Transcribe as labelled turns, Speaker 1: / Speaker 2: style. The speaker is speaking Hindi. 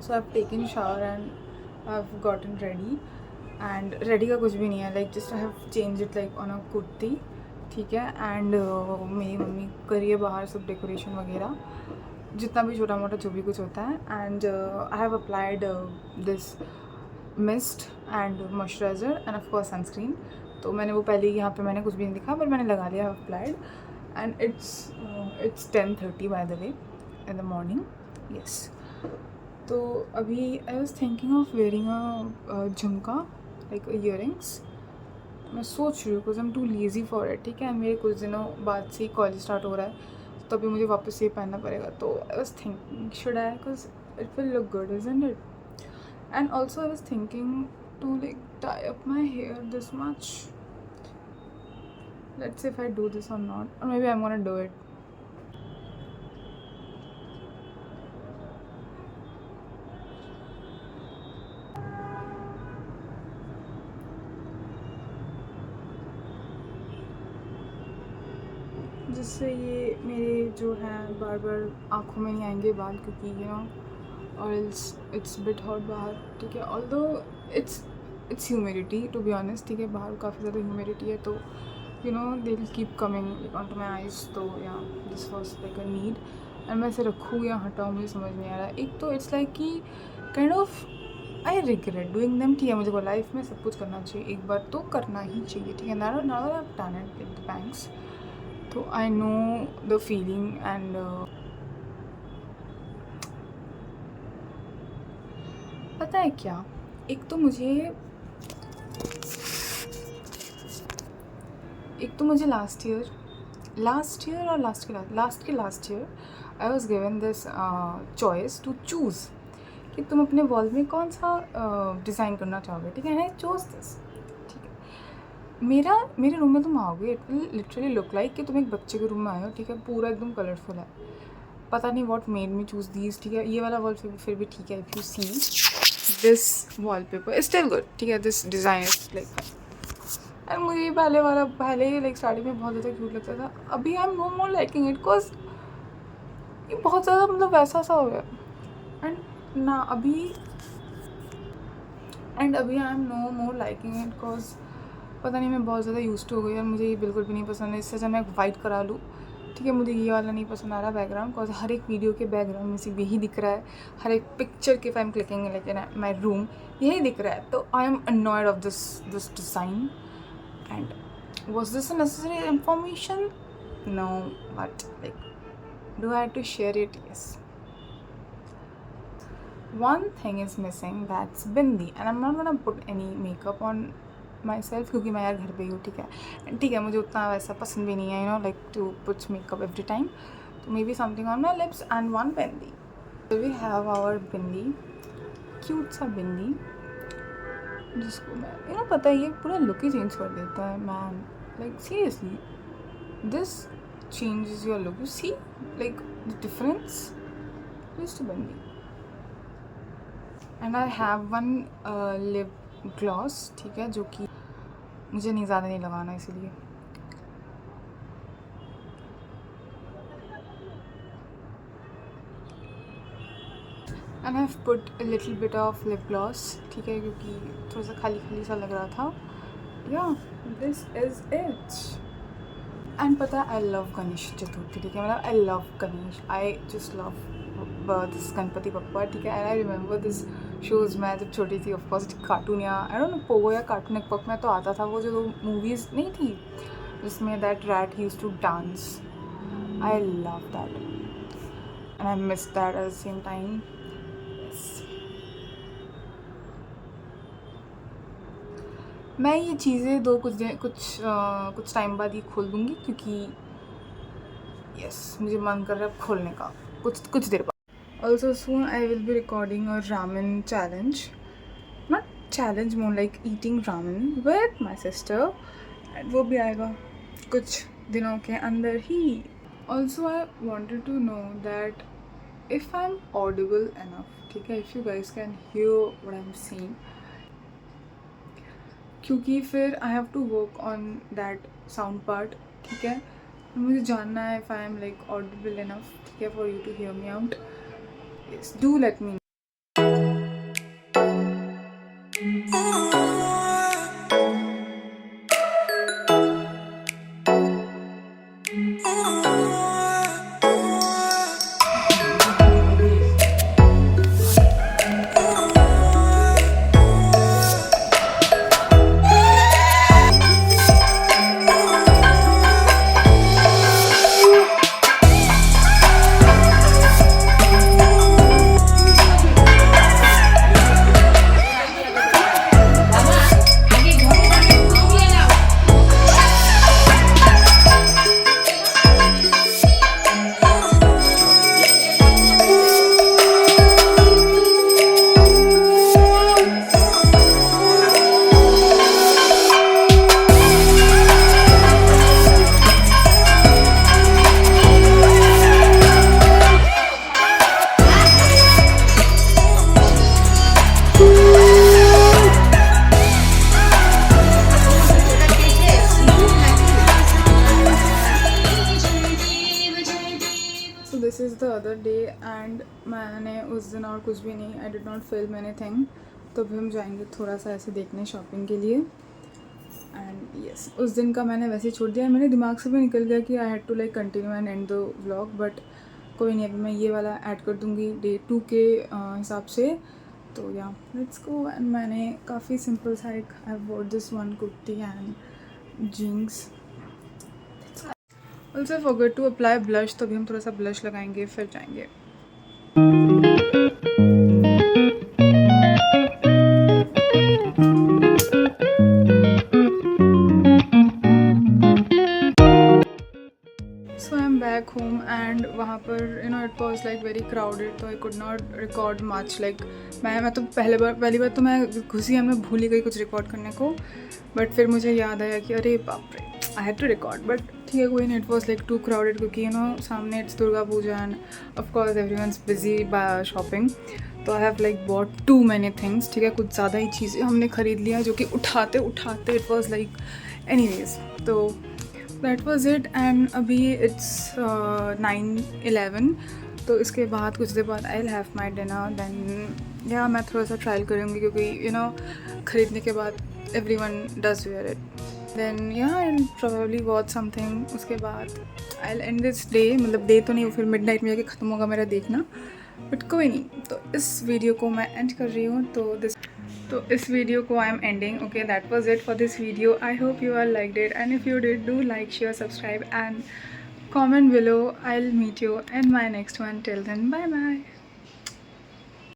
Speaker 1: So I have taken shower and I have gotten ready and ready का कुछ भी नहीं है, like just I have change it like on a kurti, ठीक है। एंड मेरी मम्मी कर रही है बाहर सब डेकोरेशन वगैरह, जितना भी छोटा मोटा जो भी कुछ होता है। And I have applied this mist and moisturiser end of course sunscreen. तो मैंने वो पहले यहाँ पे मैंने कुछ भी नहीं दिखा पर मैंने लगा लिया, applied. And it's 10:30 by the way in the morning, yes. तो अभी I was thinking of wearing a jhumka like earrings. मैं सोच रही हूँ because I am too lazy for it, ठीक है। मेरे कुछ दिनों बाद से ही कॉलेज स्टार्ट हो रहा है, तो अभी मुझे वापस ये पहनना पड़ेगा। तो I was thinking should I, because it will look good isn't it. And also I was thinking to like tie up my hair this much. Let's see if I do this or not, or maybe I'm gonna do it. जिससे ये मेरे जो हैं बार बार आँखों में नहीं आएंगे बाल, क्योंकि यू नो और इट्स बिट हॉट बाहर, ठीक है। Although it's humidity to be honest, ठीक है। बाहर काफ़ी ज़्यादा ह्यूमिडिटी है, तो you know they will keep coming on to my eyes. तो yeah this was like a need. And मैं इसे रखूँ या हटाऊँ मुझे समझ नहीं आ रहा है। एक तो इट्स लाइक कि kind of I regret doing them, ठीक है। मुझे को लाइफ में सब कुछ करना चाहिए, एक बार तो करना ही चाहिए, ठीक है। Now now I have done it like the banks, तो I know the feeling. And पता है क्या, एक तो मुझे लास्ट ईयर और last year I was given this choice to choose कि तुम अपने वॉल में कौन सा डिज़ाइन करना चाहोगे, ठीक है। आई चूज़ दिस, ठीक है। मेरे रूम में तुम आओगे, it will literally look like कि तुम एक बच्चे के रूम में आए हो, ठीक है। पूरा एकदम कलरफुल है। पता नहीं what made me choose these, ठीक है। ये वाला वॉल पेपर फिर भी ठीक है, if you see this wall paper is still good, ठीक है। This design is like, and मुझे पहले लाइक स्टार्टिंग में बहुत ज़्यादा क्यूट लगता था। अभी I am no more liking it, because ये बहुत ज़्यादा मतलब वैसा सा हो गया। एंड अभी I am no more liking it, because पता नहीं मैं बहुत ज़्यादा यूज्ड हो गई और मुझे ये बिल्कुल भी नहीं पसंद है। इससे जब मैं वाइट करा लूँ, ठीक है। मुझे ये वाला नहीं पसंद आ रहा बैकग्राउंड, बिकॉज हर एक वीडियो के बैकग्राउंड में सिर्फ यही दिख रहा है। हर एक पिक्चर के I am clicking like in my room यही दिख रहा है। तो I am annoyed of this design. And was this a necessary information? No, but like, do I have to share it? Yes. One thing is missing, that's bindi, and I'm not gonna put any makeup on myself क्योंकि मैं यार घर पे ही हूँ, ठीक है। ठीक है, मुझे उतना वैसा पसंद भी नहीं है, you know, like to put makeup every time. So maybe something on my lips and one bindi. So we have our bindi, cute सा bindi, जिसको मैं पता है ये पूरा लुक ही चेंज कर देता है man, like seriously this changes your look. You see like the difference just बंदी। And I have one lip gloss, ठीक है, जो कि मुझे नहीं ज़्यादा नहीं लगाना इसीलिए। And I have put a little bit of lip gloss, ठीक है, क्योंकि थोड़ा सा खाली खाली सा लग रहा था। या दिस इज़ इट। एंड पता है आई लव गणेश चतुर्थी, ठीक है। मतलब I love Ganesh, I just love this Ganpati Bappa, ठीक है। And I remember this shows, मैं जब छोटी थी ऑफकोर्स कार्टून या आई डोंट नो पोगो या कार्टून नेटवर्क में तो आता था वो जो मूवीज़ नहीं थी जिसमें that rat used to dance. I love that and I miss that at the same time. मैं ये चीज़ें कुछ टाइम बाद ही खोल दूँगी, क्योंकि यस मुझे मन कर रहा है खोलने का कुछ देर बाद। Also soon I will be recording a ramen challenge, not challenge, more like eating ramen with my sister, and वो भी आएगा कुछ दिनों के अंदर ही। Also I wanted to know that if I am audible enough, ठीक है, if you guys can hear what I am saying, क्योंकि फिर I have to work on that sound part, ठीक है। मुझे जानना है if I M like audible enough, ठीक है, for you to hear me out. Yes, do let me this is the other day and मैंने उस दिन और कुछ भी नहीं, I did not film anything. तो अभी हम जाएंगे थोड़ा सा ऐसे देखने शॉपिंग के लिए। एंड यस, उस दिन का मैंने वैसे ही छोड़ दिया, मेरे दिमाग से भी निकल गया कि I had to like continue and and the vlog, but कोई नहीं, अभी मैं ये वाला ऐड कर दूँगी डे 2 के हिसाब से। तो या लेट्स गो। एंड मैंने काफ़ी सिंपल सा एक I wore this one kurti and jeans. Also I forgot to apply blush, तो अभी हम थोड़ा सा ब्लश लगाएंगे फिर जाएंगे। So I am back home and वहाँ पर it was like very crowded, तो I could not record much. Like मैं तो पहली बार तो मैं घुसी, हमें भूल ही गई कुछ रिकॉर्ड करने को। बट फिर मुझे याद आया कि अरे बाप रे, I had to record. But ठीक है, कोई नहीं, it was like too crowded, क्योंकि सामने it's Durga Puja and of course everyone's busy by shopping. तो I have like bought too many things, ठीक है, कुछ ज़्यादा ही चीज़ें हमने ख़रीद लिया, जो कि उठाते उठाते इट वॉज लाइक एनीवेज। तो दैट वॉज इट। एंड अभी इट्स 9:11, तो इसके बाद कुछ देर बाद I will have my dinner. Then yeah मैं थोड़ा सा ट्रायल करूँगी, क्योंकि ख़रीदने के बाद everyone does wear it. Then yeah I will probably watch something. उसके बाद I will end this day, मतलब डे तो नहीं, फिर मिडनाइट में जाके ख़त्म होगा मेरा देखना, बट कोई नहीं। तो इस वीडियो को मैं एंड कर रही हूँ। तो इस वीडियो को I am ending. Okay, that was it for this video. I hope you all liked it, and if you did, do like, share, subscribe and comment below. I'll meet you in my next one. Till then, bye bye.